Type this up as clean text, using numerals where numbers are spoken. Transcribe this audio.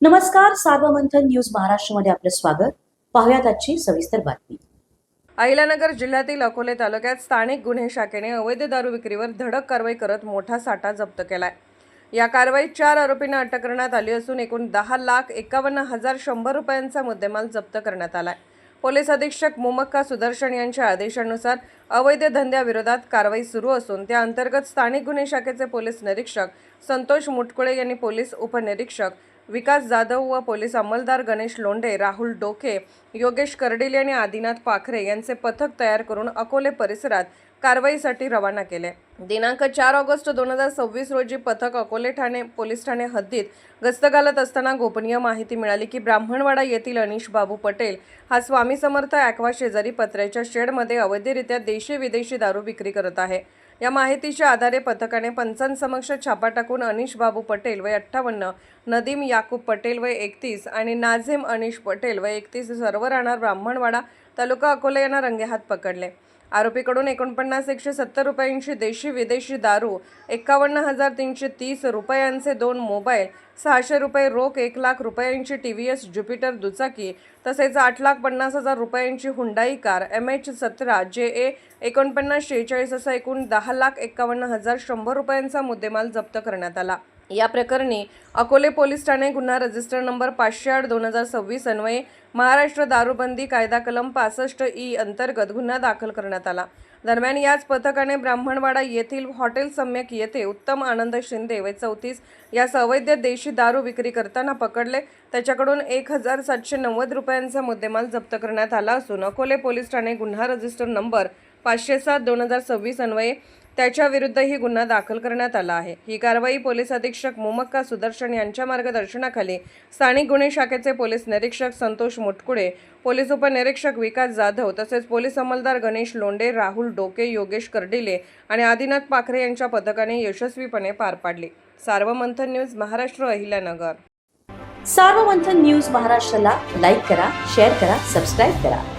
नमस्कार, सार्वमंथन न्यूज महाराष्ट्रमध्ये आपलं स्वागत. पाहुयात आजची सविस्तर बातमी. अहिल्यानगर जिल्ह्यातील अकोले तालुक्यात स्थानिक गुन्हे शाखेने अवैध दारू विक्रीवर धडक कारवाई करत मोठा साठा जप्त केलाय. या कारवाईत 4 आरोपींना अटक करण्यात आली असून एकूण 10,51,100 रुपयांचा मुद्देमाल जप्त करण्यात आलाय. पोलीस अधीक्षक मुमक्का सुदर्शन यांच्या आदेशानुसार अवैध धंद्याविरोधात कारवाई सुरू असून त्या अंतर्गत स्थानिक गुन्हे शाखेचे पोलीस निरीक्षक संतोष मुटकुळे यांनी पोलीस उपनिरीक्षक विकास जाधव व पोलीस अंमलदार गणेश लोंढे, राहुल डोके, योगेश कर्डिले आणि आदिनाथ पाखरे यांचे पथक तयार करून अकोले परिसरात कारवाईसाठी रवाना केले. दिनांक 4 ऑगस्ट 2026 रोजी पथक अकोले पोलीस ठाणे हद्दीत गस्त घालत असताना गोपनीय माहिती मिळाली की ब्राह्मणवाडा येथील अनिश बाबू पटेल हा स्वामी समर्थ ॲक्वा शेजारी पत्र्याच्या शेडमध्ये अवैधरित्या देशी विदेशी दारू विक्री करत आहे. या माहितीच्या आधारे पथकाने पंचांसमक्ष छापा टाकून अनिश बाबू पटेल वय 58, नदीम याकूब पटेल वय 31 आणि नाझिम अनिश पटेल वय 31 सर्व राहणार ब्राह्मणवाडा तालुका अकोले यांना रंगेहात पकडले. आरोपीकडून 49,170 रुपयांची देशी विदेशी दारू, 51,330 रुपयांचे 2 मोबाईल, 600 रुपये रोख, 1 लाख रुपयांची TVS ज्युपिटर दुचाकी तसेच 8,50,000 रुपयांची हुंडाई कार MH17 JA 4946 असा एकूण 10,51,100 रुपयांचा मुद्देमाल जप्त करण्यात आला. या प्रकरणी अकोले पोलीस ठाणे गुन्हा रजिस्टर नंबर 508/2026 अन्वये महाराष्ट्र दारूबंदी कायदा कलम 65E अंतर्गत गुन्हा दाखल करण्यात आला. दरम्यान याच पथकाने ब्राह्मणवाडा येथील हॉटेल सम्यक येथे उत्तम आनंद शिंदे वय 34 यास अवैध देशी दारू विक्री करताना पकडले. त्याच्याकडून 1,790 रुपयांचा मुद्देमाल जप्त करण्यात आला असून अकोले पोलीस ठाणे गुन्हा रजिस्टर नंबर 507/2026 अन्वये त्याच्या विरुद्धही गुन्हा दाखल करण्यात आला आहे. ही कारवाई पोलीस अधीक्षक मुमक्का सुदर्शन यांच्या मार्गदर्शनाखाली स्थानिक गुन्हे शाखेचे पोलीस निरीक्षक संतोष मुटकुळे, पोलीस उपनिरीक्षक विकास जाधव तसेच पोलीस अंमलदार गणेश लोंढे, राहुल डोके, योगेश कर्डिले आणि आदिनाथ पाखरे यांच्या पथकाने यशस्वीपणे पार पाडली. सार्वमंथन न्यूज महाराष्ट्र, अहिल्यानगर. सार्वमंथन न्यूज महाराष्ट्राला लाईक करा, शेअर करा, सबस्क्राईब करा.